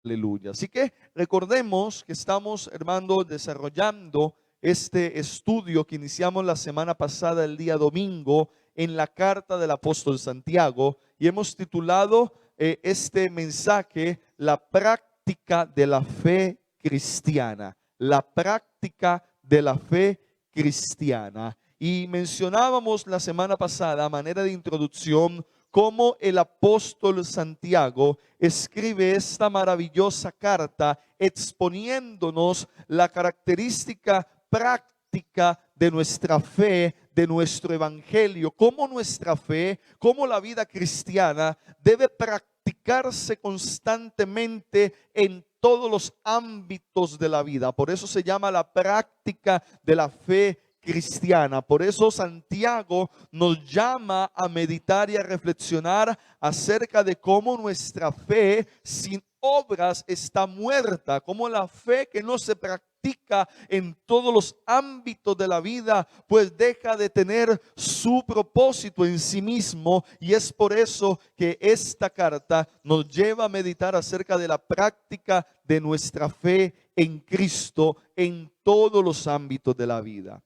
Aleluya. Así que recordemos que estamos, hermanos, desarrollando este estudio que iniciamos la semana pasada, el día domingo, en la carta del apóstol Santiago, y hemos titulado este mensaje La práctica de la fe cristiana. La práctica de la fe cristiana. Y mencionábamos la semana pasada, a manera de introducción, cómo el apóstol Santiago escribe esta maravillosa carta exponiéndonos la característica práctica de nuestra fe, de nuestro evangelio, cómo nuestra fe, cómo la vida cristiana debe practicarse constantemente en todos los ámbitos de la vida. Por eso se llama la práctica de la fe cristiana. Por eso Santiago nos llama a meditar y a reflexionar acerca de cómo nuestra fe sin obras está muerta, cómo la fe que no se practica en todos los ámbitos de la vida, pues deja de tener su propósito en sí mismo. Y es por eso que esta carta nos lleva a meditar acerca de la práctica de nuestra fe en Cristo en todos los ámbitos de la vida.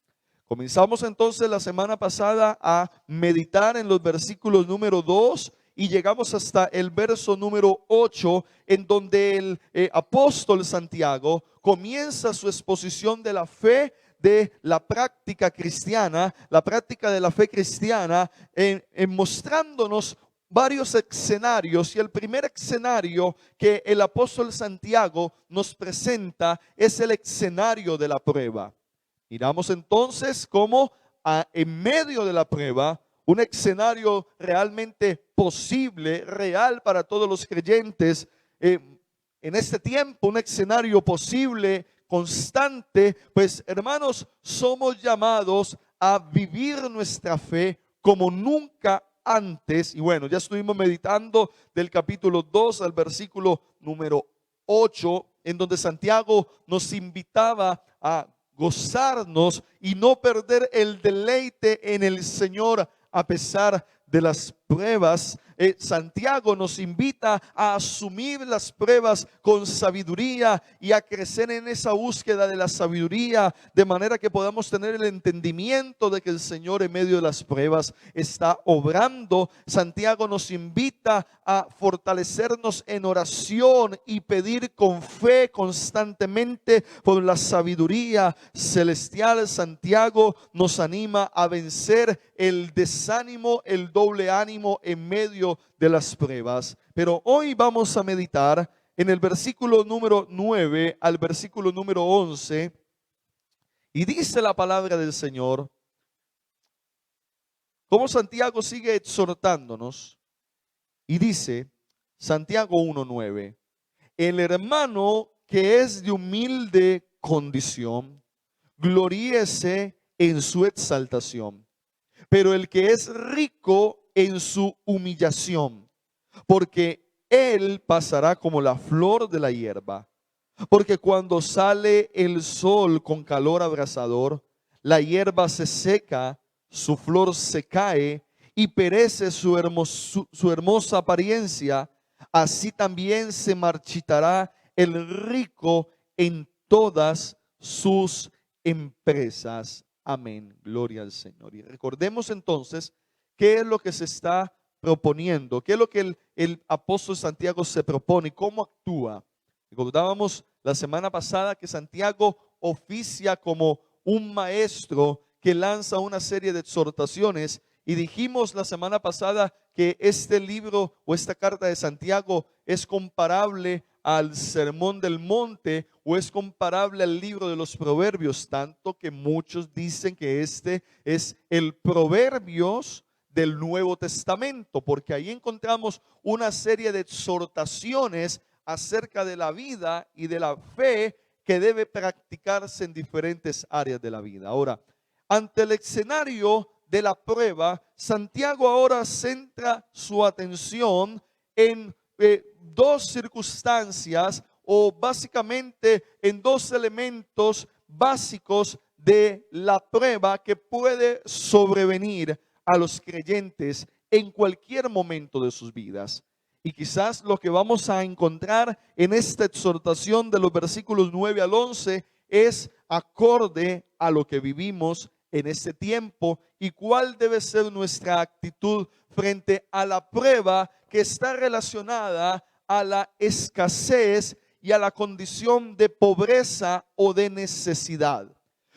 Comenzamos entonces la semana pasada a meditar en los versículos número 2 y llegamos hasta el verso número 8, en donde el apóstol Santiago comienza su exposición de la fe, de la práctica cristiana, la práctica de la fe cristiana, en mostrándonos varios escenarios. Y el primer escenario que el apóstol Santiago nos presenta es el escenario de la prueba. Miramos entonces cómo en medio de la prueba, un escenario realmente posible, real para todos los creyentes, en este tiempo, un escenario posible, constante, pues hermanos, somos llamados a vivir nuestra fe como nunca antes. Y bueno, ya estuvimos meditando del capítulo 2 al versículo número 8, en donde Santiago nos invitaba a gozarnos y no perder el deleite en el Señor a pesar de las pruebas. Santiago nos invita a asumir las pruebas con sabiduría y a crecer en esa búsqueda de la sabiduría, de manera que podamos tener el entendimiento de que el Señor en medio de las pruebas está obrando. Santiago nos invita a fortalecernos en oración y pedir con fe constantemente por la sabiduría celestial. Santiago nos anima a vencer el desánimo, el doble ánimo en medio de las pruebas. Pero hoy vamos a meditar en el versículo número 9 al versículo número 11, y dice la palabra del Señor, como Santiago sigue exhortándonos, y dice Santiago 1:9: el hermano que es de humilde condición, gloríese en su exaltación, pero el que es rico en su humillación, porque él pasará como la flor de la hierba. Porque cuando sale el sol con calor abrasador, la hierba se seca, su flor se cae y perece su hermosa apariencia. Así también se marchitará el rico en todas sus empresas. Amén. Gloria al Señor. Y recordemos entonces qué es lo que se está proponiendo, qué es lo que el apóstol Santiago se propone, cómo actúa. Recordábamos la semana pasada que Santiago oficia como un maestro que lanza una serie de exhortaciones, y dijimos la semana pasada que este libro o esta carta de Santiago es comparable al Sermón del Monte o es comparable al libro de los Proverbios, tanto que muchos dicen que este es el Proverbios del Nuevo Testamento, porque ahí encontramos una serie de exhortaciones acerca de la vida y de la fe que debe practicarse en diferentes áreas de la vida. Ahora, ante el escenario de la prueba, Santiago ahora centra su atención en dos circunstancias, o básicamente en dos elementos básicos de la prueba que puede sobrevenir a los creyentes en cualquier momento de sus vidas. Y quizás lo que vamos a encontrar en esta exhortación de los versículos 9 al 11 es acorde a lo que vivimos en este tiempo y cuál debe ser nuestra actitud frente a la prueba que está relacionada a la escasez y a la condición de pobreza o de necesidad.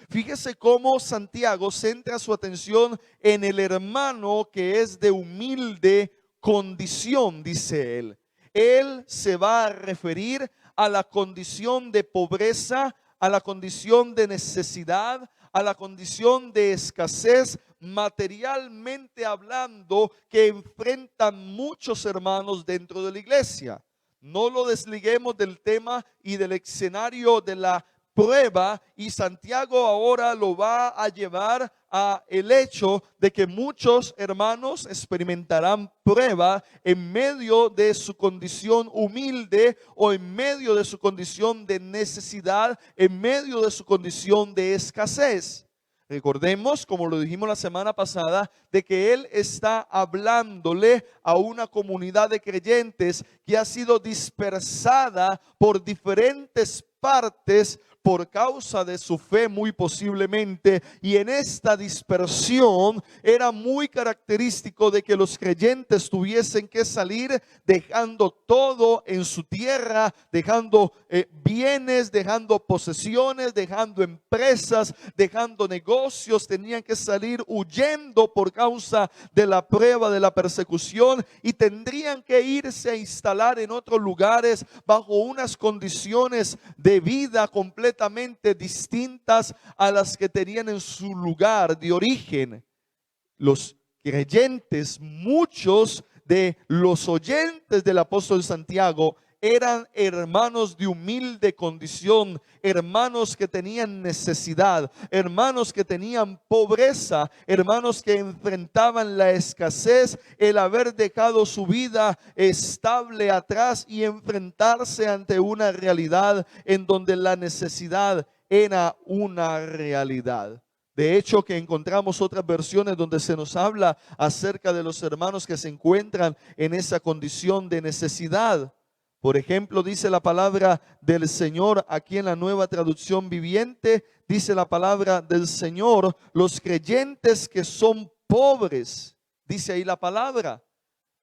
Fíjese cómo Santiago centra su atención en el hermano que es de humilde condición, dice él. Él se va a referir a la condición de pobreza, a la condición de necesidad, a la condición de escasez, materialmente hablando, que enfrentan muchos hermanos dentro de la iglesia. No lo desliguemos del tema y del escenario de la prueba, y Santiago ahora lo va a llevar a el hecho de que muchos hermanos experimentarán prueba en medio de su condición humilde o en medio de su condición de necesidad, en medio de su condición de escasez. Recordemos, como lo dijimos la semana pasada, de que él está hablándole a una comunidad de creyentes que ha sido dispersada por diferentes partes por causa de su fe, muy posiblemente, y en esta dispersión era muy característico de que los creyentes tuviesen que salir dejando todo en su tierra, dejando bienes, dejando posesiones, dejando empresas, dejando negocios. Tenían que salir huyendo por causa de la prueba, de la persecución, y tendrían que irse a instalar en otros lugares bajo unas condiciones de vida completamente distintas a las que tenían en su lugar de origen. Los creyentes, muchos de los oyentes del apóstol Santiago, eran hermanos de humilde condición, hermanos que tenían necesidad, hermanos que tenían pobreza, hermanos que enfrentaban la escasez, el haber dejado su vida estable atrás y enfrentarse ante una realidad en donde la necesidad era una realidad. De hecho, que encontramos otras versiones donde se nos habla acerca de los hermanos que se encuentran en esa condición de necesidad. Por ejemplo, dice la palabra del Señor aquí en la Nueva Traducción Viviente, dice la palabra del Señor, los creyentes que son pobres, dice ahí la palabra,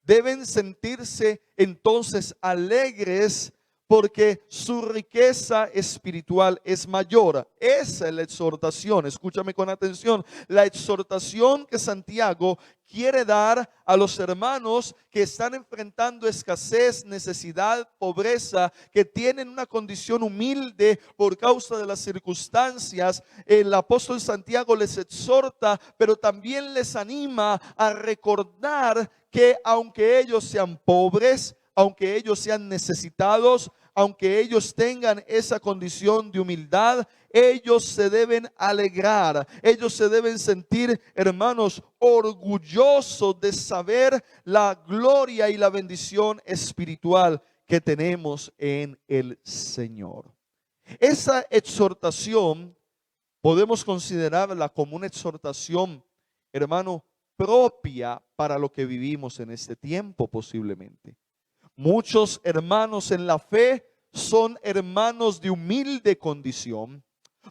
deben sentirse entonces alegres porque su riqueza espiritual es mayor. Esa es la exhortación, escúchame con atención, la exhortación que Santiago quiere dar a los hermanos que están enfrentando escasez, necesidad, pobreza, que tienen una condición humilde por causa de las circunstancias. El apóstol Santiago les exhorta, pero también les anima a recordar que aunque ellos sean pobres, aunque ellos sean necesitados, aunque ellos tengan esa condición de humildad, ellos se deben alegrar, ellos se deben sentir, hermanos, orgullosos de saber la gloria y la bendición espiritual que tenemos en el Señor. Esa exhortación podemos considerarla como una exhortación, hermano, propia para lo que vivimos en este tiempo posiblemente. Muchos hermanos en la fe son hermanos de humilde condición.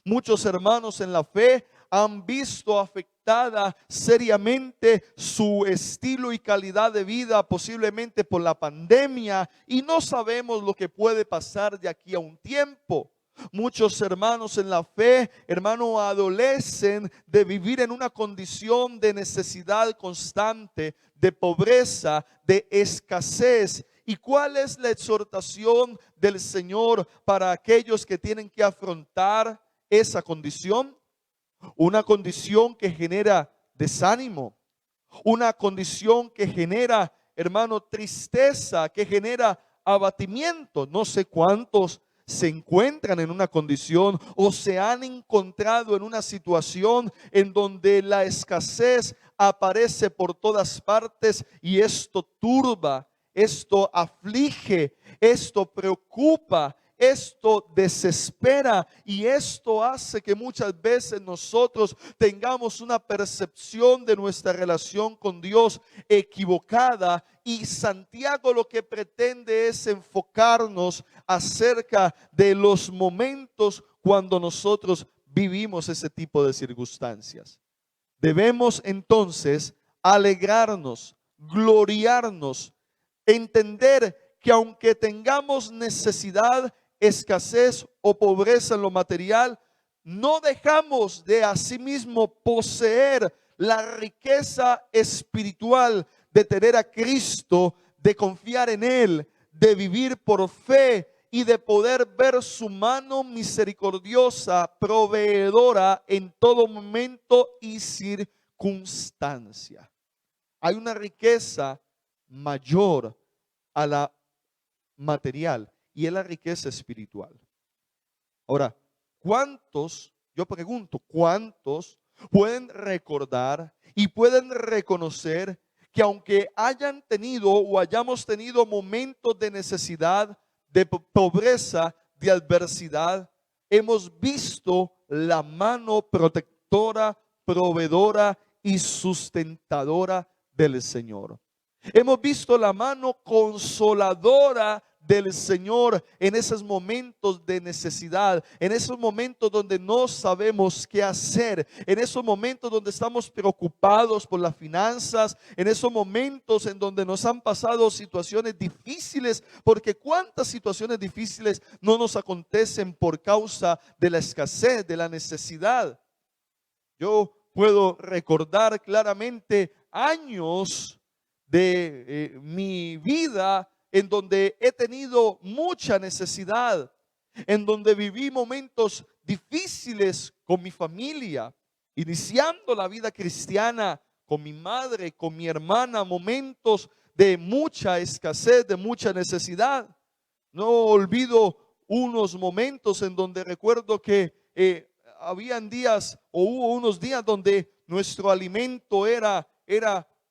Muchos hermanos en la fe han visto afectada seriamente su estilo y calidad de vida, posiblemente por la pandemia, y no sabemos lo que puede pasar de aquí a un tiempo. Muchos hermanos en la fe, hermano, adolecen de vivir en una condición de necesidad constante, de pobreza, de escasez. ¿Y cuál es la exhortación del Señor para aquellos que tienen que afrontar esa condición? Una condición que genera desánimo, una condición que genera, hermano, tristeza, que genera abatimiento. No sé cuántos se encuentran en una condición o se han encontrado en una situación en donde la escasez aparece por todas partes y esto turba, esto aflige, esto preocupa, esto desespera y esto hace que muchas veces nosotros tengamos una percepción de nuestra relación con Dios equivocada. Y Santiago lo que pretende es enfocarnos acerca de los momentos cuando nosotros vivimos ese tipo de circunstancias. Debemos entonces alegrarnos, gloriarnos, entender que aunque tengamos necesidad, escasez o pobreza en lo material, no dejamos de asimismo poseer la riqueza espiritual de tener a Cristo, de confiar en Él, de vivir por fe y de poder ver su mano misericordiosa, proveedora en todo momento y circunstancia. Hay una riqueza mayor a la material y es la riqueza espiritual. Ahora, yo pregunto, ¿cuántos pueden recordar y pueden reconocer que aunque hayan tenido o hayamos tenido momentos de necesidad, de pobreza, de adversidad, hemos visto la mano protectora, proveedora y sustentadora del Señor? Hemos visto la mano consoladora del Señor en esos momentos de necesidad, en esos momentos donde no sabemos qué hacer, en esos momentos donde estamos preocupados por las finanzas, en esos momentos en donde nos han pasado situaciones difíciles, porque cuántas situaciones difíciles no nos acontecen por causa de la escasez, de la necesidad. Yo puedo recordar claramente años de mi vida en donde he tenido mucha necesidad, en donde viví momentos difíciles con mi familia, iniciando la vida cristiana con mi madre, con mi hermana, momentos de mucha escasez, de mucha necesidad. No olvido unos momentos en donde recuerdo que habían días o hubo unos días donde nuestro alimento era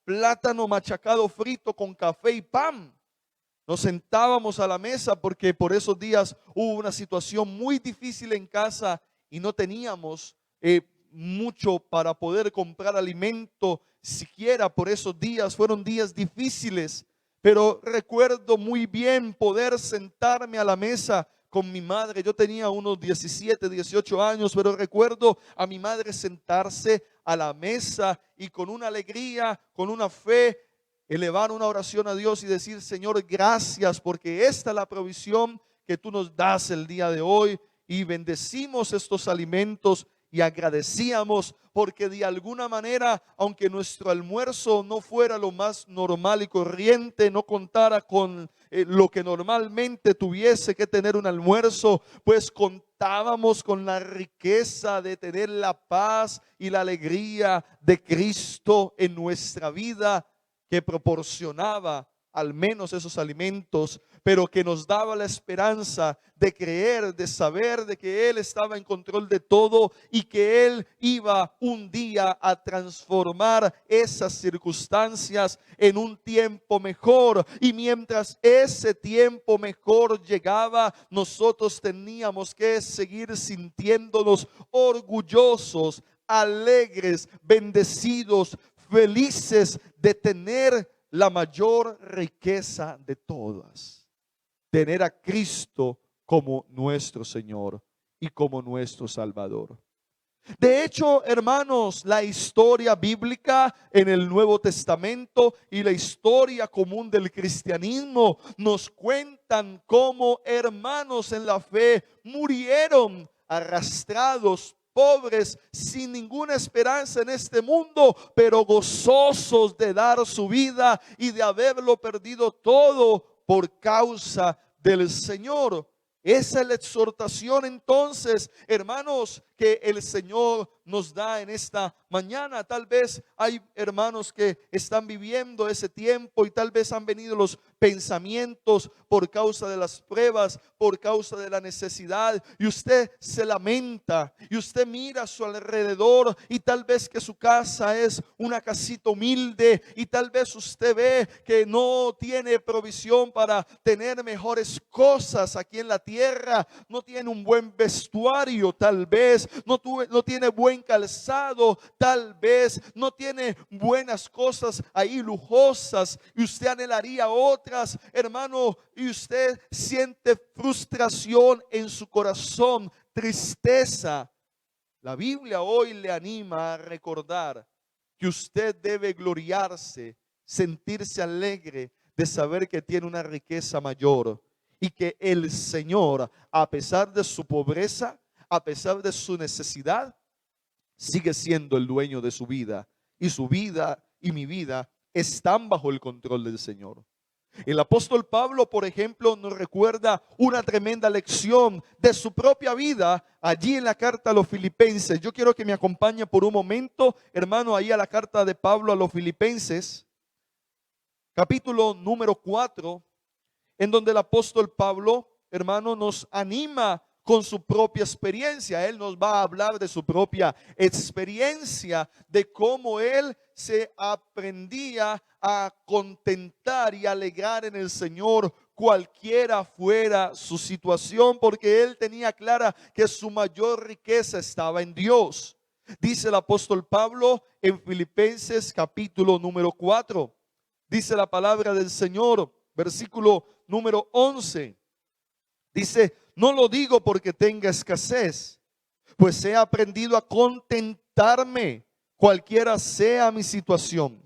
plátano machacado frito con café y pan. Nos sentábamos a la mesa porque por esos días hubo una situación muy difícil en casa y no teníamos mucho para poder comprar alimento siquiera por esos días. Fueron días difíciles, pero recuerdo muy bien poder sentarme a la mesa con mi madre. Yo tenía unos 17, 18 años, pero recuerdo a mi madre sentarse a la mesa y con una alegría, con una fe, elevar una oración a Dios y decir: Señor, gracias porque esta es la provisión que tú nos das el día de hoy. Y bendecimos estos alimentos y agradecíamos porque de alguna manera, aunque nuestro almuerzo no fuera lo más normal y corriente, no contara con lo que normalmente tuviese que tener un almuerzo, pues contábamos con la riqueza de tener la paz y la alegría de Cristo en nuestra vida, que proporcionaba al menos esos alimentos, pero que nos daba la esperanza de creer, de saber de que Él estaba en control de todo y que Él iba un día a transformar esas circunstancias en un tiempo mejor. Y mientras ese tiempo mejor llegaba, nosotros teníamos que seguir sintiéndonos orgullosos, alegres, bendecidos, felices de tener la mayor riqueza de todas, tener a Cristo como nuestro Señor y como nuestro Salvador. De hecho, hermanos, la historia bíblica en el Nuevo Testamento y la historia común del cristianismo nos cuentan cómo hermanos en la fe murieron arrastrados, pobres, sin ninguna esperanza en este mundo, pero gozosos de dar su vida y de haberlo perdido todo por causa del Señor. Esa es la exhortación entonces, hermanos, que el Señor nos da en esta mañana. Tal vez hay hermanos que están viviendo ese tiempo y tal vez han venido los pensamientos por causa de las pruebas, por causa de la necesidad, y usted se lamenta y usted mira a su alrededor y tal vez que su casa es una casita humilde y tal vez usted ve que no tiene provisión para tener mejores cosas aquí en la tierra, no tiene un buen vestuario, tal vez no tiene buen calzado, tal vez no tiene buenas cosas ahí lujosas y usted anhelaría otras, hermano, y usted siente frustración en su corazón, tristeza. La Biblia hoy le anima a recordar que usted debe gloriarse, sentirse alegre de saber que tiene una riqueza mayor y que el Señor, a pesar de su pobreza, a pesar de su necesidad, sigue siendo el dueño de su vida, y su vida y mi vida están bajo el control del Señor. El apóstol Pablo, por ejemplo, nos recuerda una tremenda lección de su propia vida allí en la carta a los Filipenses. Yo quiero que me acompañe por un momento, hermano, ahí a la carta de Pablo a los Filipenses, capítulo número 4, en donde el apóstol Pablo, hermano, nos anima con su propia experiencia. Él nos va a hablar de su propia experiencia, de cómo él se aprendía a contentar y alegrar en el Señor, cualquiera fuera su situación, porque él tenía clara que su mayor riqueza estaba en Dios. Dice el apóstol Pablo en Filipenses capítulo número 4, dice la palabra del Señor, versículo número 11. Dice, no lo digo porque tenga escasez, pues he aprendido a contentarme cualquiera sea mi situación.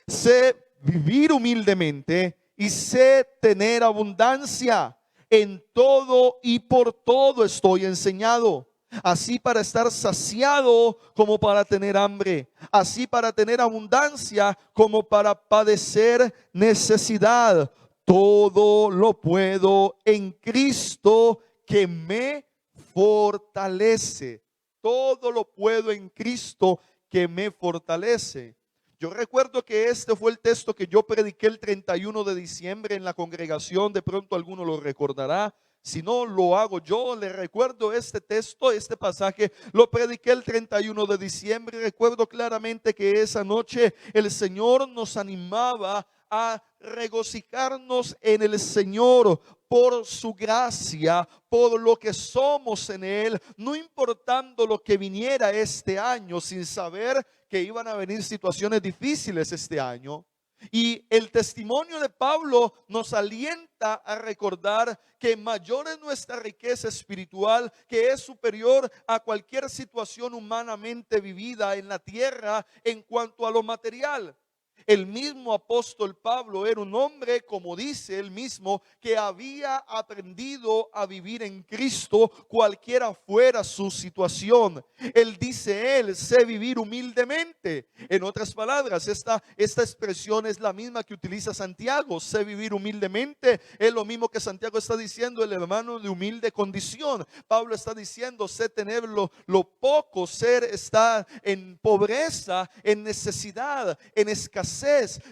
Sé vivir humildemente y sé tener abundancia. En todo y por todo estoy enseñado, así para estar saciado como para tener hambre, así para tener abundancia como para padecer necesidad. Todo lo puedo en Cristo que me fortalece. Todo lo puedo en Cristo que me fortalece. Yo recuerdo que este fue el texto que yo prediqué el 31 de diciembre en la congregación. De pronto alguno lo recordará. Si no lo hago yo, le recuerdo este texto, este pasaje, lo prediqué el 31 de diciembre. Recuerdo claramente que esa noche el Señor nos animaba a regocijarnos en el Señor por su gracia, por lo que somos en Él, no importando lo que viniera este año, sin saber que iban a venir situaciones difíciles este año. Y el testimonio de Pablo nos alienta a recordar que mayor es nuestra riqueza espiritual, que es superior a cualquier situación humanamente vivida en la tierra en cuanto a lo material. El mismo apóstol Pablo era un hombre, como dice él mismo, que había aprendido a vivir en Cristo cualquiera fuera su situación. Él dice, él sé vivir humildemente. En otras palabras, esta expresión es la misma que utiliza Santiago, sé vivir humildemente. Es lo mismo que Santiago está diciendo, el hermano de humilde condición. Pablo está diciendo, sé tener lo poco, ser estar en pobreza, en necesidad, en escasez.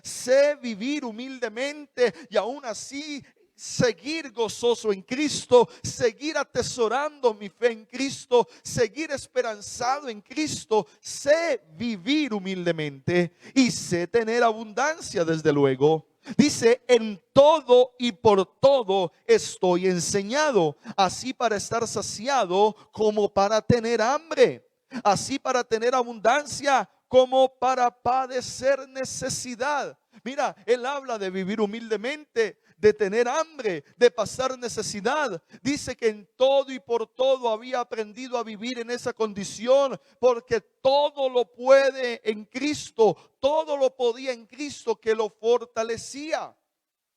Sé vivir humildemente y aún así seguir gozoso en Cristo, seguir atesorando mi fe en Cristo, seguir esperanzado en Cristo. Sé vivir humildemente y sé tener abundancia, desde luego. Dice, en todo y por todo estoy enseñado, así para estar saciado como para tener hambre, así para tener abundancia como para padecer necesidad. Mira, él habla de vivir humildemente, de tener hambre, de pasar necesidad. Dice que en todo y por todo había aprendido a vivir en esa condición, porque todo lo puede en Cristo, todo lo podía en Cristo que lo fortalecía.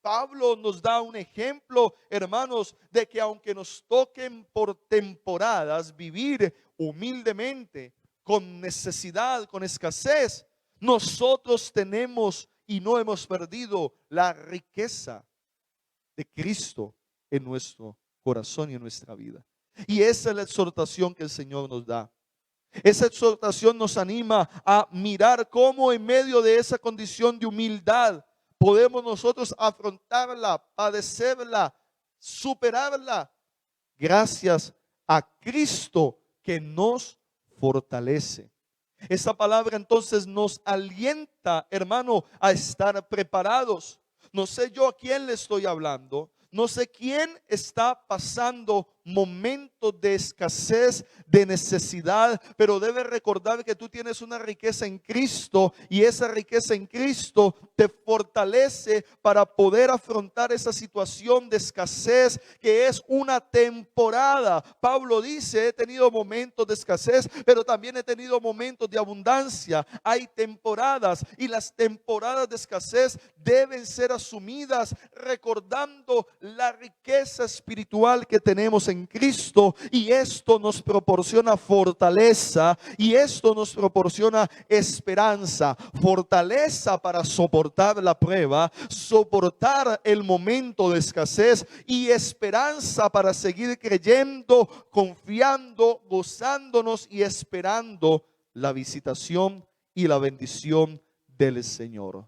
Pablo nos da un ejemplo, hermanos, de que aunque nos toquen por temporadas vivir humildemente, con necesidad, con escasez, nosotros tenemos y no hemos perdido la riqueza de Cristo en nuestro corazón y en nuestra vida. Y esa es la exhortación que el Señor nos da. Esa exhortación nos anima a mirar cómo en medio de esa condición de humildad podemos nosotros afrontarla, padecerla, superarla, gracias a Cristo que nos fortalece. Esta palabra entonces nos alienta, hermano, a estar preparados. No sé yo a quién le estoy hablando. No sé quién está pasando momentos de escasez, de necesidad, pero debe recordar que tú tienes una riqueza en Cristo y esa riqueza en Cristo te fortalece para poder afrontar esa situación de escasez que es una temporada. Pablo dice, he tenido momentos de escasez, pero también he tenido momentos de abundancia. Hay temporadas y las temporadas de escasez deben ser asumidas recordando la riqueza espiritual que tenemos en Cristo, y esto nos proporciona fortaleza y esto nos proporciona esperanza, fortaleza para soportar la prueba, soportar el momento de escasez, y esperanza para seguir creyendo, confiando, gozándonos y esperando la visitación y la bendición del Señor.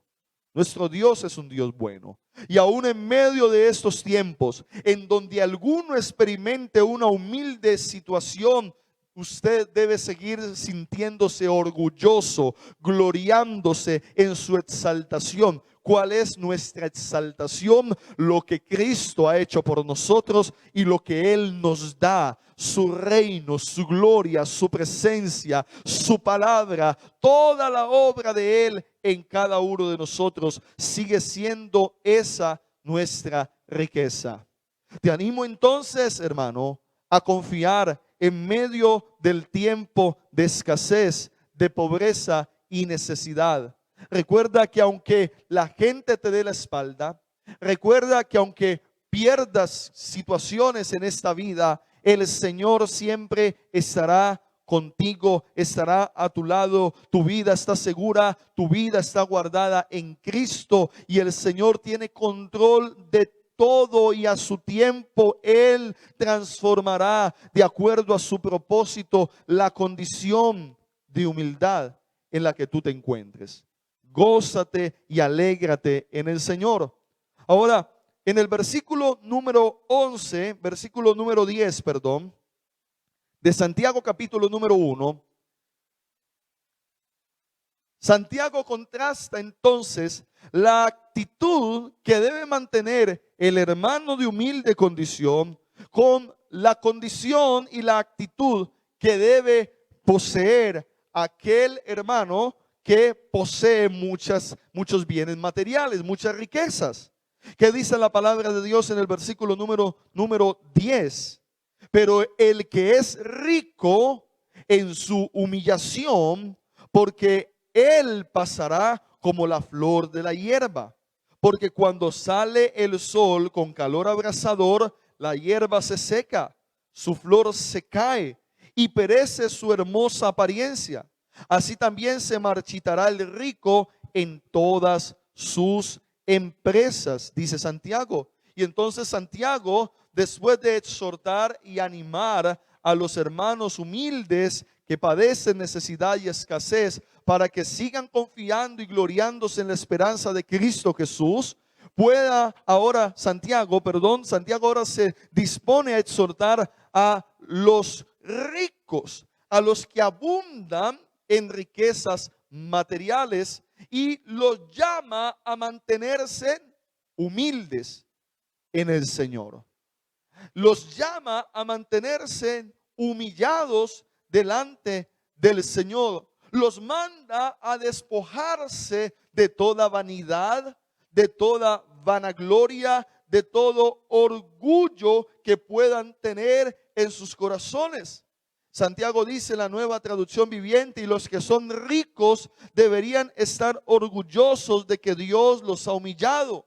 Nuestro Dios es un Dios bueno. Y aún en medio de estos tiempos en donde alguno experimente una humilde situación, usted debe seguir sintiéndose orgulloso, gloriándose en su exaltación. ¿Cuál es nuestra exaltación? Lo que Cristo ha hecho por nosotros y lo que Él nos da. Su reino, su gloria, su presencia, su palabra, toda la obra de Él en cada uno de nosotros sigue siendo esa nuestra riqueza. Te animo entonces, hermano, a confiar en medio del tiempo de escasez, de pobreza y necesidad. Recuerda que aunque la gente te dé la espalda, recuerda que aunque pierdas situaciones en esta vida, el Señor siempre estará contigo, estará a tu lado. Tu vida está segura, tu vida está guardada en Cristo, y el Señor tiene control de todo, y a su tiempo Él transformará de acuerdo a su propósito la condición de humildad en la que tú te encuentres. Gózate y alégrate en el Señor. Ahora, en el versículo número 11, versículo número 10, perdón, de Santiago capítulo número 1, Santiago contrasta entonces la actitud que debe mantener el hermano de humilde condición con la condición y la actitud que debe poseer aquel hermano que posee muchos bienes materiales, muchas riquezas. ¿Qué dice la palabra de Dios en el versículo número 10? Pero el que es rico en su humillación, porque él pasará como la flor de la hierba. Porque cuando sale el sol con calor abrasador, la hierba se seca, su flor se cae y perece su hermosa apariencia. Así también se marchitará el rico en todas sus empresas, dice Santiago. Y entonces Santiago, después de exhortar y animar a los hermanos humildes que padecen necesidad y escasez, para que sigan confiando y gloriándose en la esperanza de Cristo Jesús, Santiago ahora se dispone a exhortar a los ricos, a los que abundan en riquezas materiales, y los llama a mantenerse humildes en el Señor. Los llama a mantenerse humillados delante del Señor. Los manda a despojarse de toda vanidad, de toda vanagloria, de todo orgullo que puedan tener en sus corazones. Santiago dice en la Nueva Traducción Viviente: y los que son ricos deberían estar orgullosos de que Dios los ha humillado.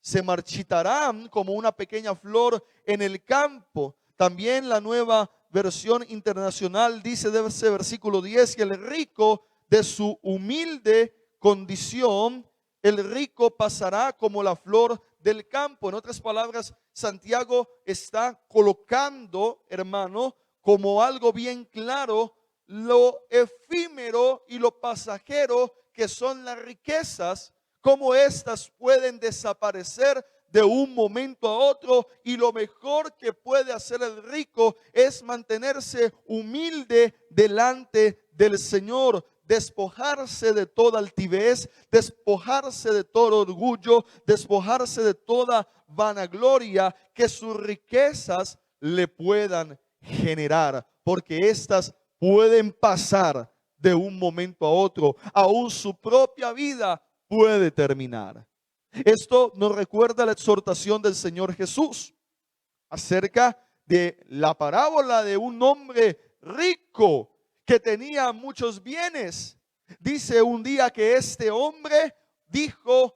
Se marchitarán como una pequeña flor en el campo. También la Nueva Versión Internacional dice de ese versículo 10 que el rico de su humilde condición, el rico pasará como la flor del campo. En otras palabras, Santiago está colocando, hermano, como algo bien claro lo efímero y lo pasajero que son las riquezas, cómo éstas pueden desaparecer de un momento a otro, y lo mejor que puede hacer el rico es mantenerse humilde delante del Señor, despojarse de toda altivez, despojarse de todo orgullo, despojarse de toda vanagloria que sus riquezas le puedan generar, porque éstas pueden pasar de un momento a otro. Aún su propia vida puede terminar. Esto nos recuerda la exhortación del Señor Jesús acerca de la parábola de un hombre rico que tenía muchos bienes. Dice un día que este hombre dijo,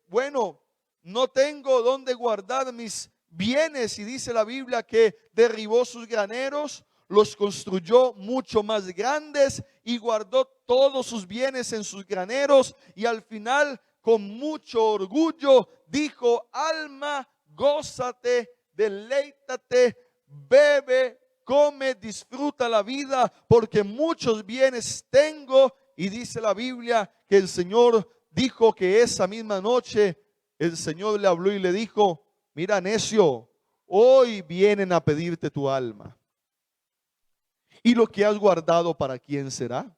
bueno, no tengo dónde guardar mis bienes, y dice la Biblia que derribó sus graneros, los construyó mucho más grandes y guardó todos sus bienes en sus graneros, y al final, con mucho orgullo, dijo: alma, gózate, deleítate, bebe, come, disfruta la vida, porque muchos bienes tengo. Y dice la Biblia que el Señor dijo que esa misma noche el Señor le habló y le dijo: mira, necio, hoy vienen a pedirte tu alma. ¿Y lo que has guardado para quién será?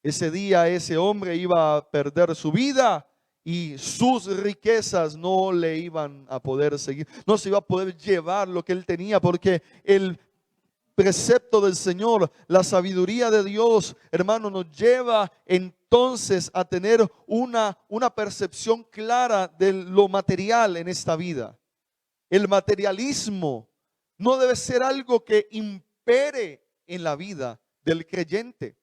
Ese día ese hombre iba a perder su vida y sus riquezas no le iban a poder seguir. No se iba a poder llevar lo que él tenía, porque el precepto del Señor, la sabiduría de Dios, hermano, nos lleva entonces a tener una percepción clara de lo material en esta vida. El materialismo no debe ser algo que impere en la vida del creyente.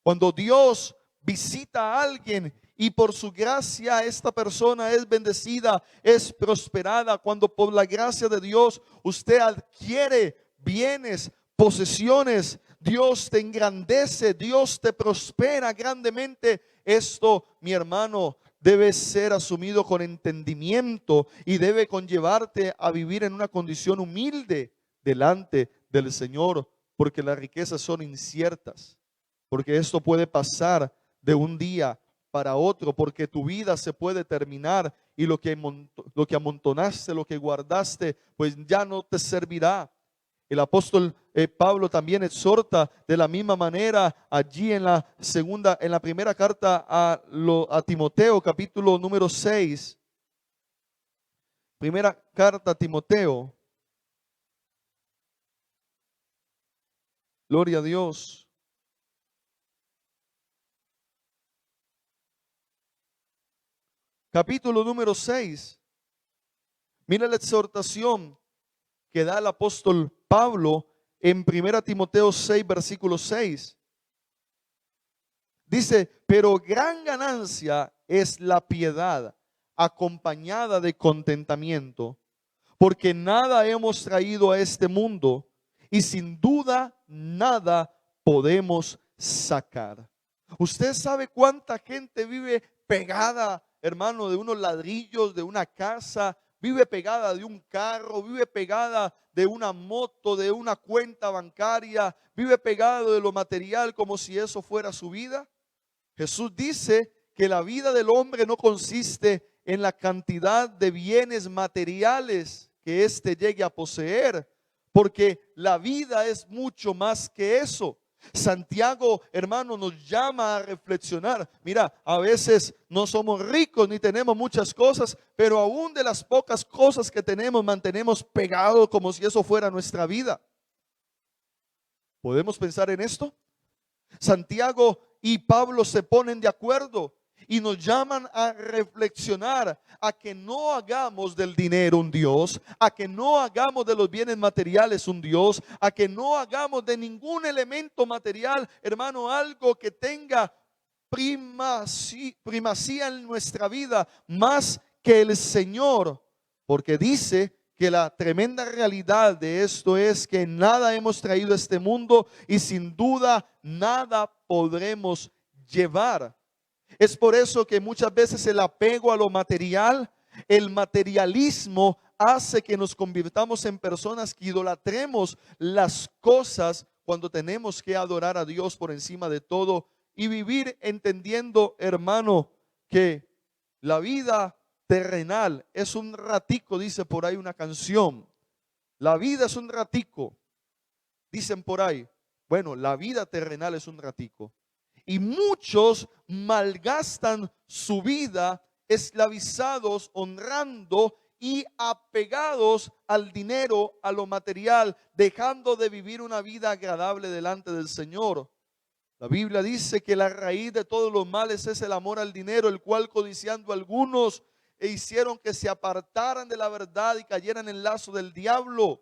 Cuando Dios visita a alguien y por su gracia esta persona es bendecida, es prosperada, cuando por la gracia de Dios usted adquiere bienes, posesiones, Dios te engrandece, Dios te prospera grandemente, esto, mi hermano, debe ser asumido con entendimiento y debe conllevarte a vivir en una condición humilde delante del Señor, porque las riquezas son inciertas, porque esto puede pasar de un día para otro, porque tu vida se puede terminar y lo que amontonaste, lo que guardaste, pues ya no te servirá. El apóstol Pablo también exhorta de la misma manera allí en la primera carta a Timoteo, capítulo número 6. Primera carta a Timoteo. Gloria a Dios. Capítulo número 6. Mira la exhortación que da el apóstol Pablo en 1 Timoteo 6, versículo 6. Dice: pero gran ganancia es la piedad acompañada de contentamiento, porque nada hemos traído a este mundo y sin duda nada podemos sacar. Usted sabe cuánta gente vive pegada, hermano, de unos ladrillos, de una casa, vive pegada de un carro, vive pegada de una moto, de una cuenta bancaria, vive pegado de lo material como si eso fuera su vida. Jesús dice que la vida del hombre no consiste en la cantidad de bienes materiales que éste llegue a poseer, porque la vida es mucho más que eso. Santiago, hermano, nos llama a reflexionar. Mira, a veces no somos ricos ni tenemos muchas cosas, pero aún de las pocas cosas que tenemos mantenemos pegado como si eso fuera nuestra vida. ¿Podemos pensar en esto? Santiago y Pablo se ponen de acuerdo y nos llaman a reflexionar, a que no hagamos del dinero un Dios, a que no hagamos de los bienes materiales un Dios, a que no hagamos de ningún elemento material, hermano, algo que tenga primacía en nuestra vida más que el Señor, porque dice que la tremenda realidad de esto es que nada hemos traído a este mundo y sin duda nada podremos llevar. Es por eso que muchas veces el apego a lo material, el materialismo, hace que nos convirtamos en personas que idolatremos las cosas cuando tenemos que adorar a Dios por encima de todo y vivir entendiendo, hermano, que la vida terrenal es un ratico, dice por ahí una canción. La vida es un ratico, dicen por ahí. Bueno, la vida terrenal es un ratico. Y muchos malgastan su vida esclavizados, honrando y apegados al dinero, a lo material, dejando de vivir una vida agradable delante del Señor. La Biblia dice que la raíz de todos los males es el amor al dinero, el cual codiciando algunos hicieron que se apartaran de la verdad y cayeran en el lazo del diablo.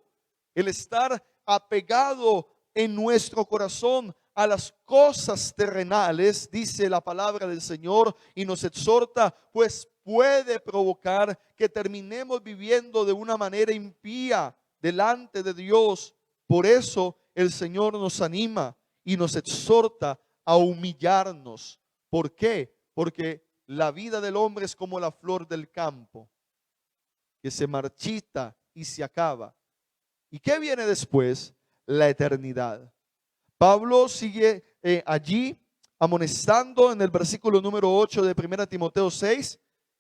El estar apegado en nuestro corazón a las cosas terrenales, dice la palabra del Señor y nos exhorta, pues puede provocar que terminemos viviendo de una manera impía delante de Dios. Por eso el Señor nos anima y nos exhorta a humillarnos. ¿Por qué? Porque la vida del hombre es como la flor del campo, que se marchita y se acaba. ¿Y qué viene después? La eternidad. Pablo sigue allí amonestando en el versículo número 8 de 1 Timoteo 6.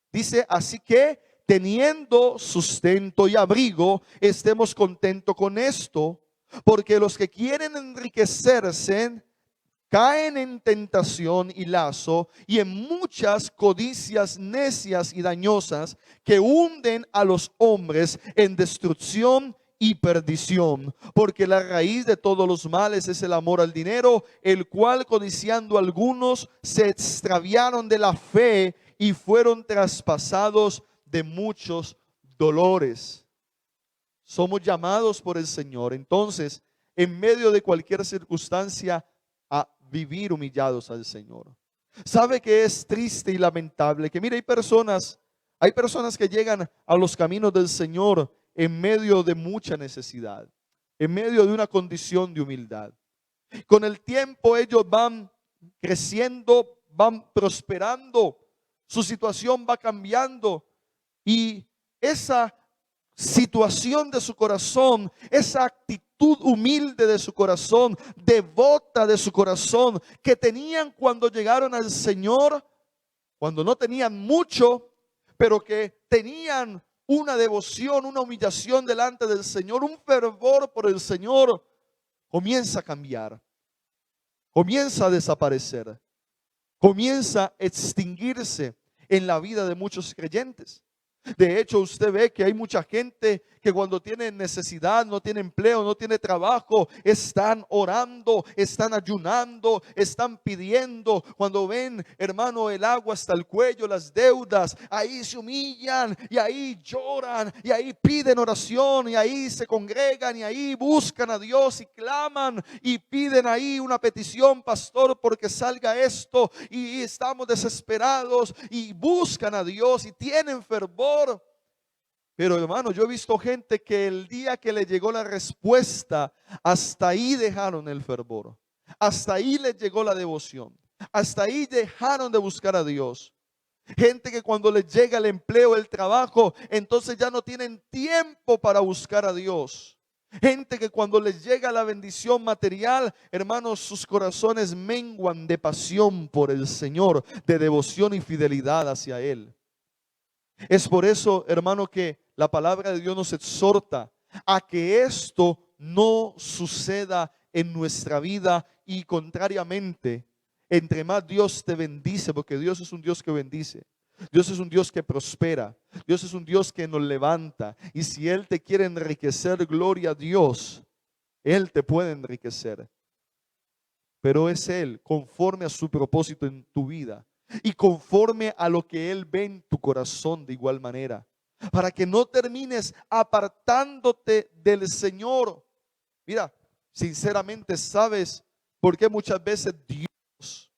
Dice, así que teniendo sustento y abrigo, estemos contentos con esto, porque los que quieren enriquecerse caen en tentación y lazo y en muchas codicias necias y dañosas que hunden a los hombres en destrucción y perdición, porque la raíz de todos los males es el amor al dinero, el cual codiciando algunos se extraviaron de la fe y fueron traspasados de muchos dolores. Somos llamados por el Señor, entonces, en medio de cualquier circunstancia, a vivir humillados al Señor. Sabe que es triste y lamentable que, mire, hay personas que llegan a los caminos del Señor en medio de mucha necesidad, en medio de una condición de humildad. Con el tiempo ellos van creciendo, van prosperando, su situación va cambiando y esa situación de su corazón, esa actitud humilde de su corazón, devota de su corazón, que tenían cuando llegaron al Señor, cuando no tenían mucho, pero que tenían una devoción, una humillación delante del Señor, un fervor por el Señor, comienza a cambiar, comienza a desaparecer, comienza a extinguirse en la vida de muchos creyentes. De hecho, usted ve que hay mucha gente que cuando tiene necesidad, no tiene empleo, no tiene trabajo, están orando, están ayunando, están pidiendo. Cuando ven, hermano, el agua hasta el cuello, las deudas, ahí se humillan y ahí lloran y ahí piden oración y ahí se congregan y ahí buscan a Dios y claman y piden ahí una petición, pastor, porque salga esto, y estamos desesperados y buscan a Dios y tienen fervor. Pero hermano, yo he visto gente que el día que le llegó la respuesta, hasta ahí dejaron el fervor, hasta ahí les llegó la devoción, hasta ahí dejaron de buscar a Dios. Gente que cuando les llega el empleo, el trabajo, entonces ya no tienen tiempo para buscar a Dios. Gente que cuando les llega la bendición material, hermanos, sus corazones menguan de pasión por el Señor, de devoción y fidelidad hacia Él. Es por eso, hermano, que la palabra de Dios nos exhorta a que esto no suceda en nuestra vida, y contrariamente, entre más Dios te bendice, porque Dios es un Dios que bendice, Dios es un Dios que prospera, Dios es un Dios que nos levanta, y si Él te quiere enriquecer, gloria a Dios, Él te puede enriquecer, pero es Él conforme a su propósito en tu vida y conforme a lo que Él ve en tu corazón de igual manera, para que no termines apartándote del Señor. Mira, sinceramente, ¿sabes por qué muchas veces Dios,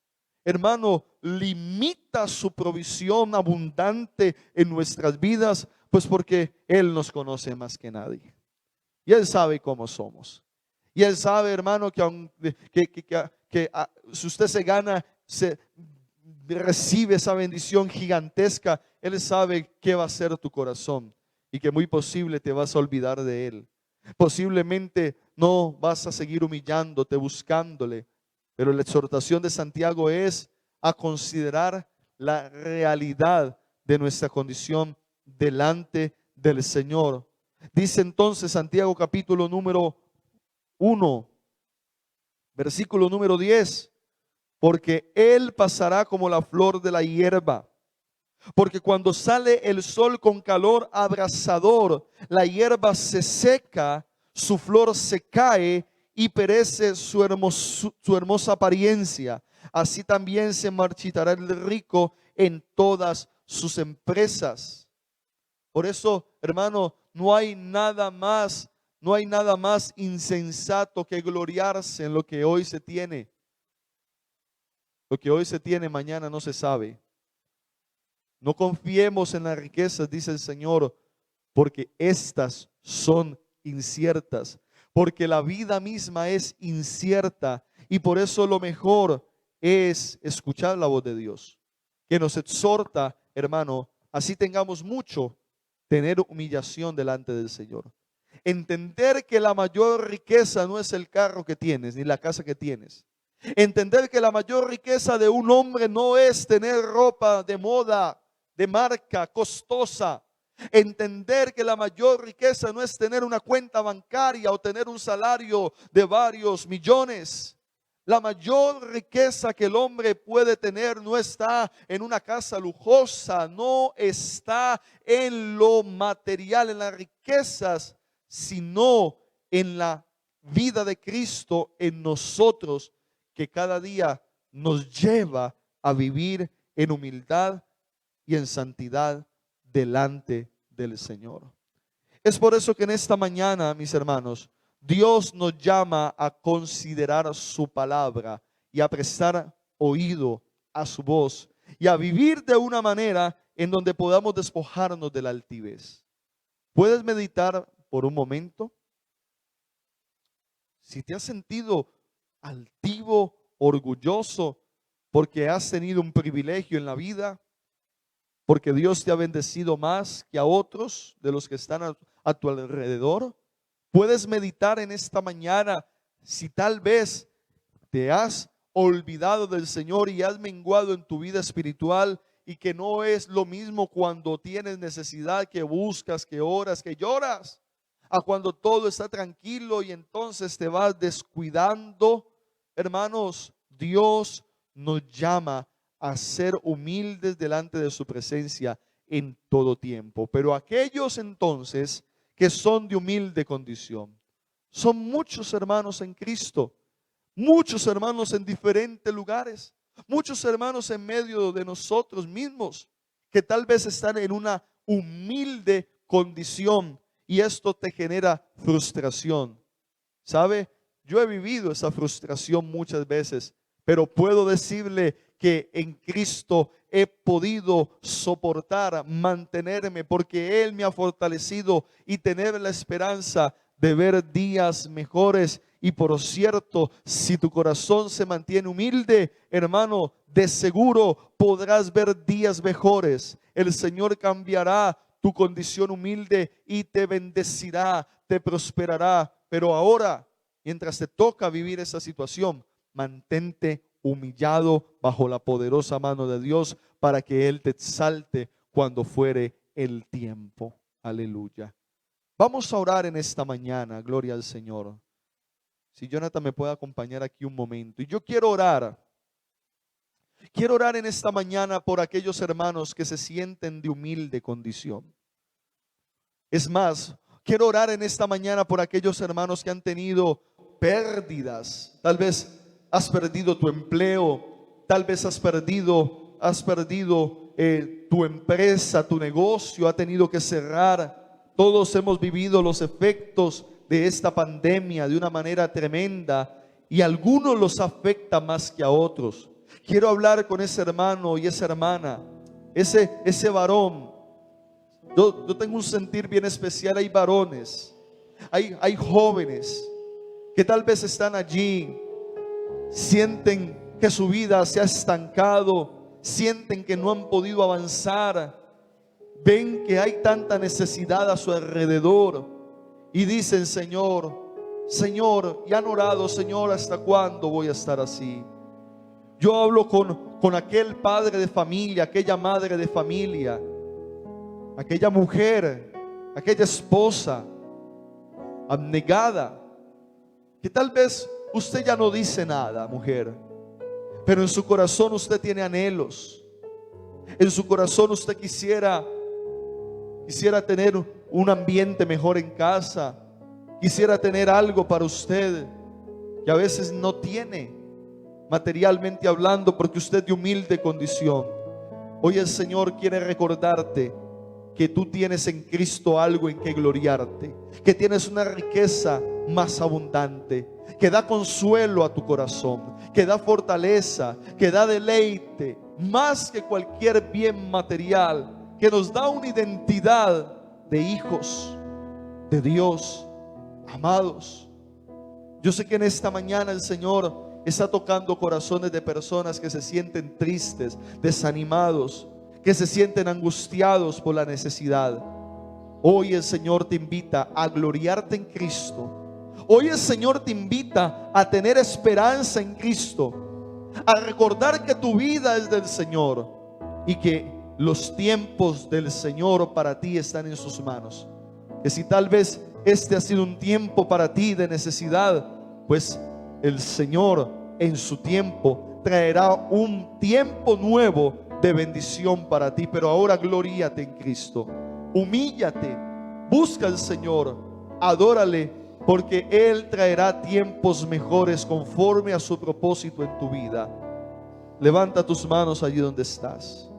hermano, limita su provisión abundante en nuestras vidas? Pues porque Él nos conoce más que nadie y Él sabe cómo somos. Y Él sabe, hermano, que si usted se gana, recibe esa bendición gigantesca, Él sabe qué va a ser tu corazón y que muy posible te vas a olvidar de Él. Posiblemente no vas a seguir humillándote, buscándole. Pero la exhortación de Santiago es a considerar la realidad de nuestra condición delante del Señor. Dice entonces Santiago capítulo número 1, versículo número 10, porque Él pasará como la flor de la hierba. Porque cuando sale el sol con calor abrasador, la hierba se seca, su flor se cae y perece su hermosa apariencia. Así también se marchitará el rico en todas sus empresas. Por eso, hermano, no hay nada más insensato que gloriarse en lo que hoy se tiene. Lo que hoy se tiene, mañana no se sabe. No confiemos en las riquezas, dice el Señor, porque estas son inciertas, porque la vida misma es incierta y por eso lo mejor es escuchar la voz de Dios, que nos exhorta, hermano, así tengamos mucho, tener humillación delante del Señor. Entender que la mayor riqueza no es el carro que tienes ni la casa que tienes. Entender que la mayor riqueza de un hombre no es tener ropa de moda, de marca, costosa. Entender que la mayor riqueza no es tener una cuenta bancaria o tener un salario de varios millones. La mayor riqueza que el hombre puede tener no está en una casa lujosa, no está en lo material, en las riquezas, sino en la vida de Cristo en nosotros, que cada día nos lleva a vivir en humildad y en santidad delante del Señor. Es por eso que en esta mañana, mis hermanos, Dios nos llama a considerar su palabra y a prestar oído a su voz y a vivir de una manera en donde podamos despojarnos de la altivez. ¿Puedes meditar por un momento? Si te has sentido altivo, orgulloso, porque has tenido un privilegio en la vida, porque Dios te ha bendecido más que a otros de los que están a tu alrededor. Puedes meditar en esta mañana si tal vez te has olvidado del Señor y has menguado en tu vida espiritual, y que no es lo mismo cuando tienes necesidad, que buscas, que oras, que lloras, a cuando todo está tranquilo y entonces te vas descuidando. Hermanos, Dios nos llama a ser humildes delante de su presencia en todo tiempo. Pero aquellos entonces que son de humilde condición, son muchos hermanos en Cristo, muchos hermanos en diferentes lugares, muchos hermanos en medio de nosotros mismos, que tal vez están en una humilde condición, y esto te genera frustración. ¿Sabe? Yo he vivido esa frustración muchas veces, pero puedo decirle que en Cristo he podido soportar, mantenerme, porque Él me ha fortalecido y tener la esperanza de ver días mejores. Y por cierto, si tu corazón se mantiene humilde, hermano, de seguro podrás ver días mejores. El Señor cambiará tu condición humilde y te bendecirá, te prosperará. Pero ahora, mientras te toca vivir esa situación, mantente humillado bajo la poderosa mano de Dios, para que Él te exalte cuando fuere el tiempo. Aleluya. Vamos a orar en esta mañana, gloria al Señor. Si Jonathan me puede acompañar aquí un momento. Y yo quiero orar en esta mañana por aquellos hermanos que se sienten de humilde condición. Es más, quiero orar en esta mañana por aquellos hermanos que han tenido pérdidas. Tal vez has perdido tu empleo, tal vez has perdido tu empresa, tu negocio ha tenido que cerrar. Todos hemos vivido los efectos de esta pandemia de una manera tremenda, y a algunos los afecta más que a otros. Quiero hablar con ese hermano y esa hermana, ese varón. Yo tengo un sentir bien especial. Hay varones, hay jóvenes que tal vez están allí, sienten que su vida se ha estancado, sienten que no han podido avanzar, ven que hay tanta necesidad a su alrededor y dicen: Señor, Señor, y han orado: Señor, ¿hasta cuándo voy a estar así? Yo hablo con aquel padre de familia, aquella madre de familia, aquella mujer, aquella esposa abnegada, que tal vez usted ya no dice nada, mujer, pero en su corazón usted tiene anhelos. En su corazón usted quisiera tener un ambiente mejor en casa, quisiera tener algo para usted que a veces no tiene, materialmente hablando, porque usted es de humilde condición. Hoy el Señor quiere recordarte que tú tienes en Cristo algo en que gloriarte, que tienes una riqueza más abundante, que da consuelo a tu corazón, que da fortaleza, que da deleite, más que cualquier bien material, que nos da una identidad de hijos de Dios, amados. Yo sé que en esta mañana el Señor está tocando corazones de personas que se sienten tristes, desanimados, que se sienten angustiados por la necesidad. Hoy el Señor te invita a gloriarte en Cristo. Hoy el Señor te invita a tener esperanza en Cristo, a recordar que tu vida es del Señor y que los tiempos del Señor para ti están en sus manos. Que si tal vez este ha sido un tiempo para ti de necesidad, pues el Señor en su tiempo traerá un tiempo nuevo de bendición para ti. Pero ahora glóriate en Cristo, humíllate, busca al Señor, adórale, porque Él traerá tiempos mejores conforme a su propósito en tu vida. Levanta tus manos allí donde estás.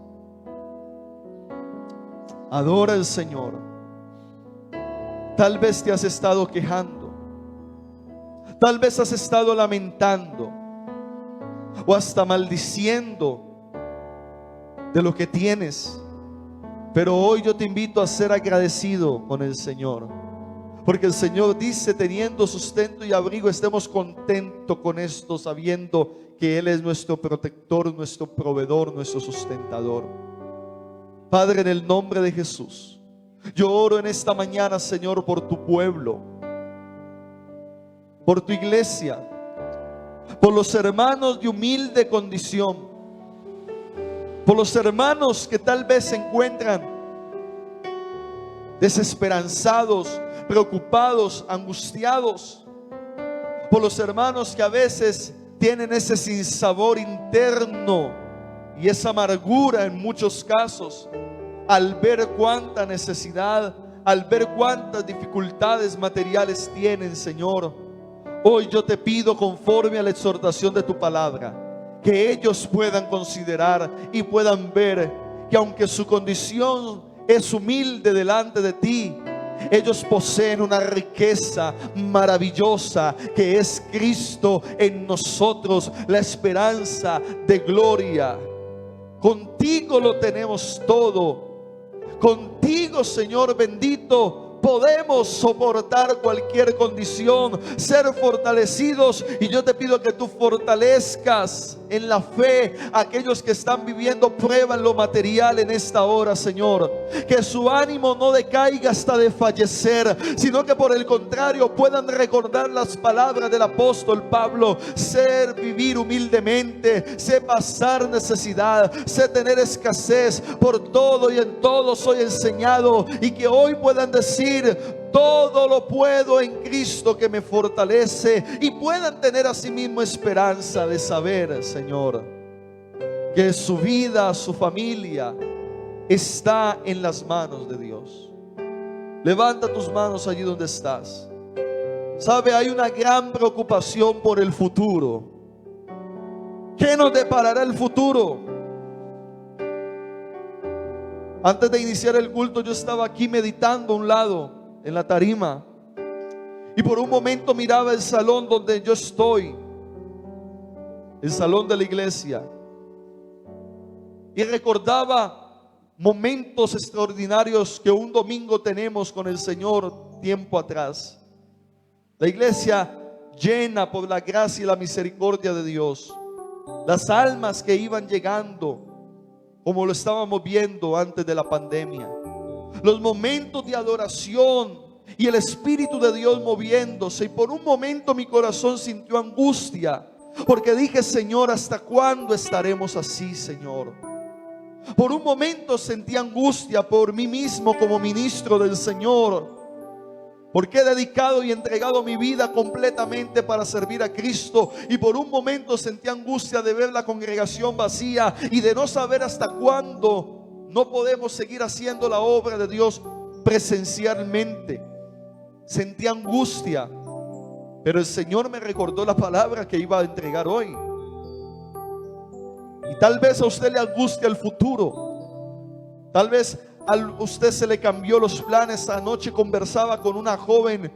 Adora al Señor. Tal vez te has estado quejando, tal vez has estado lamentando o hasta maldiciendo de lo que tienes, pero hoy yo te invito a ser agradecido con el Señor, porque el Señor dice: teniendo sustento y abrigo, estemos contentos con esto, sabiendo que Él es nuestro protector, nuestro proveedor, nuestro sustentador. Padre, en el nombre de Jesús, yo oro en esta mañana, Señor, por tu pueblo, por tu iglesia, por los hermanos de humilde condición, por los hermanos que tal vez se encuentran desesperanzados, preocupados, angustiados, por los hermanos que a veces tienen ese sinsabor interno y esa amargura en muchos casos, al ver cuánta necesidad, al ver cuántas dificultades materiales tienen, Señor. Hoy yo te pido, conforme a la exhortación de tu palabra, que ellos puedan considerar y puedan ver que aunque su condición es humilde delante de ti, ellos poseen una riqueza maravillosa que es Cristo en nosotros, la esperanza de gloria. Contigo lo tenemos todo. Contigo, Señor bendito, podemos soportar cualquier condición, ser fortalecidos. Y yo te pido que tú fortalezcas en la fe a aquellos que están viviendo prueba en lo material en esta hora, Señor. Que su ánimo no decaiga hasta de fallecer, sino que por el contrario puedan recordar las palabras del apóstol Pablo: sé vivir humildemente, sé pasar necesidad, sé tener escasez, por todo y en todo soy enseñado. Y que hoy puedan decir: todo lo puedo en Cristo que me fortalece. Y puedan tener asimismo esperanza de saber, Señor, que su vida, su familia está en las manos de Dios. Levanta tus manos allí donde estás. Sabe, hay una gran preocupación por el futuro. ¿Qué nos deparará el futuro? Antes de iniciar el culto, yo estaba aquí meditando a un lado en la tarima, y por un momento miraba el salón donde yo estoy, el salón de la iglesia, y recordaba momentos extraordinarios que un domingo tenemos con el Señor tiempo atrás. La iglesia llena por la gracia y la misericordia de Dios, las almas que iban llegando, como lo estábamos viendo antes de la pandemia, los momentos de adoración y el Espíritu de Dios moviéndose. Y por un momento mi corazón sintió angustia, porque dije: Señor, ¿hasta cuándo estaremos así, Señor? Por un momento sentí angustia por mí mismo como ministro del Señor, porque he dedicado y entregado mi vida completamente para servir a Cristo. Y por un momento sentí angustia de ver la congregación vacía y de no saber hasta cuándo no podemos seguir haciendo la obra de Dios presencialmente. Sentí angustia, pero el Señor me recordó la palabra que iba a entregar hoy. Y tal vez a usted le angustia el futuro. Tal vez a usted se le cambió los planes. Anoche conversaba con una joven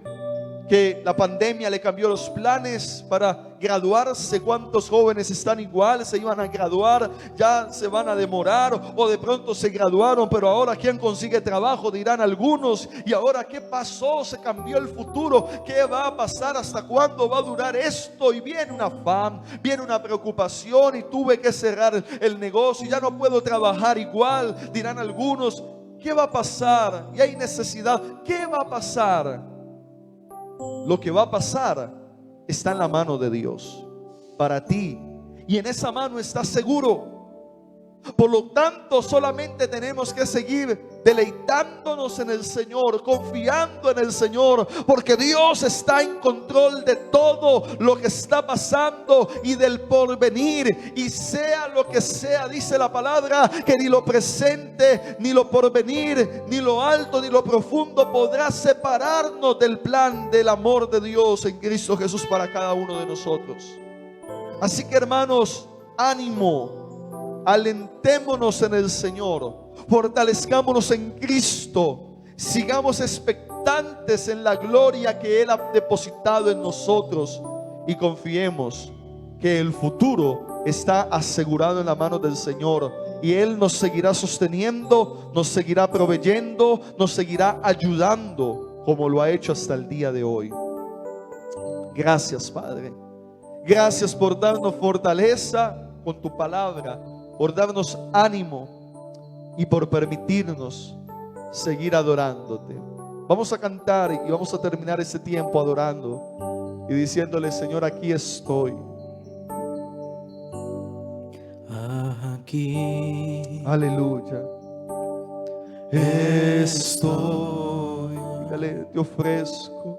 que la pandemia le cambió los planes para graduarse. ¿Cuántos jóvenes están igual? Se iban a graduar, ya se van a demorar, o de pronto se graduaron, pero ahora ¿quién consigue trabajo?, dirán algunos. Y ahora, ¿qué pasó? Se cambió el futuro. ¿Qué va a pasar? ¿Hasta cuándo va a durar esto? Y viene un afán, viene una preocupación, y tuve que cerrar el negocio, ya no puedo trabajar igual, dirán algunos. ¿Qué va a pasar? Y hay necesidad. ¿Qué va a pasar? Lo que va a pasar está en la mano de Dios para ti, y en esa mano estás seguro. Por lo tanto, solamente tenemos que seguir deleitándonos en el Señor, confiando en el Señor, porque Dios está en control de todo lo que está pasando y del porvenir. Y sea lo que sea, dice la palabra, que ni lo presente, ni lo porvenir, ni lo alto, ni lo profundo podrá separarnos del plan del amor de Dios en Cristo Jesús para cada uno de nosotros. Así que, hermanos, ánimo. Alentémonos en el Señor, fortalezcámonos en Cristo, sigamos expectantes en la gloria que Él ha depositado en nosotros, y confiemos que el futuro está asegurado en la mano del Señor, y Él nos seguirá sosteniendo, nos seguirá proveyendo, nos seguirá ayudando como lo ha hecho hasta el día de hoy. Gracias, Padre. Gracias por darnos fortaleza con tu palabra, por darnos ánimo y por permitirnos seguir adorándote. Vamos a cantar y vamos a terminar este tiempo adorando y diciéndole: Señor, aquí estoy. Aquí. Aleluya. Estoy. Dígale: te ofrezco.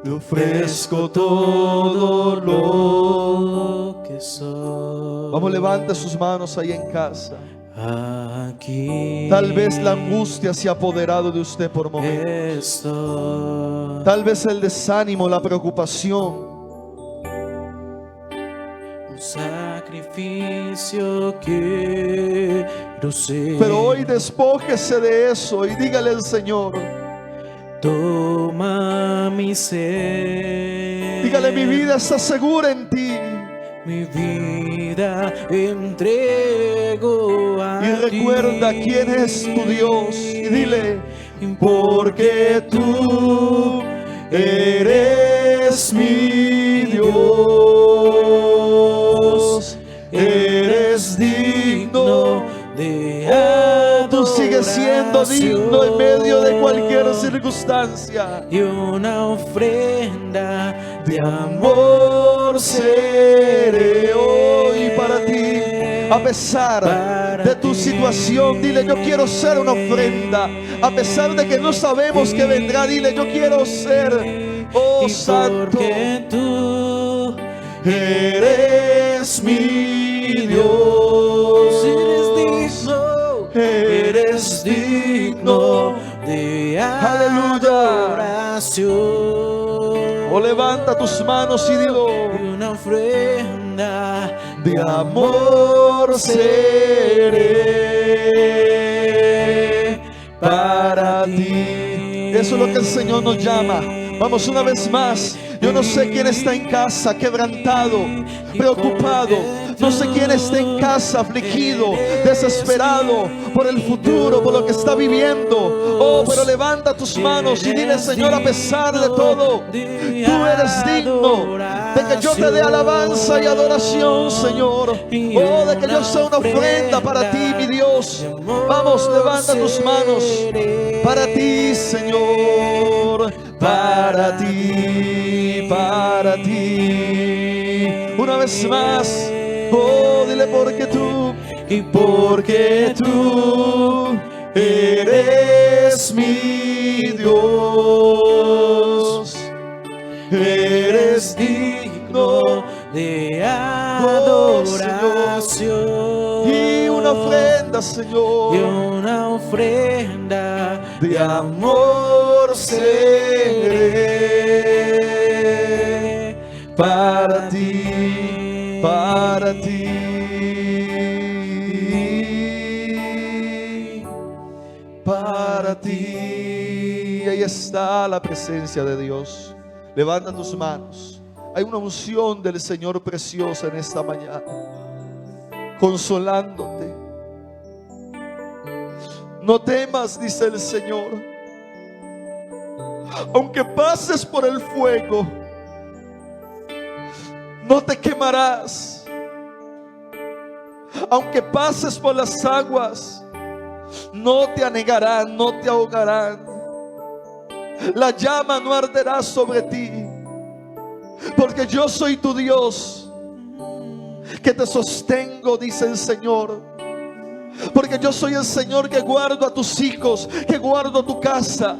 Te ofrezco todo lo que soy. Vamos, levante sus manos ahí en casa. Aquí. Tal vez la angustia se ha apoderado de usted por momentos. Estoy. Tal vez el desánimo, la preocupación. Un sacrificio quiero ser. Pero hoy despójese de eso y dígale al Señor: toma mi ser. dígale: mi vida está segura en ti. Mi vida entrego a Y recuerda ti. quién es tu Dios. Y dile: porque tú eres mi Dios. Eres digno de adoración. tú sigues siendo digno en medio de cualquier circunstancia. Y una ofrenda de amor seré Hoy para ti, a pesar de tu situación, dile: yo quiero ser una ofrenda. A pesar de que no sabemos qué vendrá, dile: yo quiero ser, oh y Santo, porque tú eres mi Dios. eres digno de adoración. Oh, levanta tus manos y dilo: Y una ofrenda de amor seré para ti. Eso es lo que el Señor nos llama. Vamos una vez más. Yo no sé quién está en casa quebrantado, preocupado, No sé quién está en casa afligido, desesperado por el futuro, por lo que está viviendo. Oh, pero levanta tus manos y dile: Señor, a pesar de todo, tú eres digno de que yo te dé alabanza y adoración, Señor. Oh, de que yo sea una ofrenda para ti, mi Dios. Vamos, levanta tus manos. Para ti, Señor, para ti, para ti. Una vez más, oh, dile: porque tú eres mi Dios, eres digno de adoración y una ofrenda, Señor, y una ofrenda de amor seré para ti, para ti, para ti. Ahí está la presencia de Dios. Levanta tus manos. Hay una unción del Señor preciosa en esta mañana, consolándote. No temas, dice el Señor. Aunque pases por el fuego, no te quemarás. Aunque pases por las aguas, no te anegarán, no te ahogarán. La llama no arderá sobre ti, porque yo soy tu Dios, que te sostengo, dice el Señor. Porque yo soy el Señor que guardo a tus hijos, que guardo tu casa.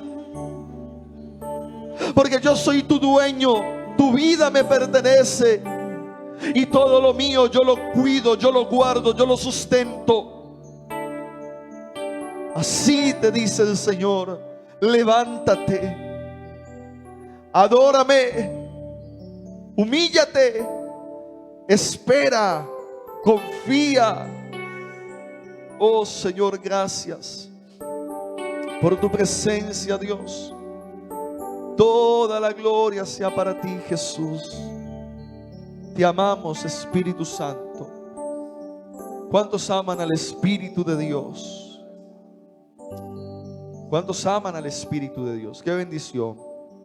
Porque yo soy tu dueño, tu vida me pertenece. Y todo lo mío yo lo cuido, yo lo guardo, yo lo sustento. Así te dice el Señor: levántate, adórame, humíllate, espera, confía. Oh Señor, gracias por tu presencia, Dios. Toda la gloria sea para ti, Jesús. Te amamos, Espíritu Santo. ¿Cuántos aman al Espíritu de Dios? ¿Cuántos aman al Espíritu de Dios? Qué bendición.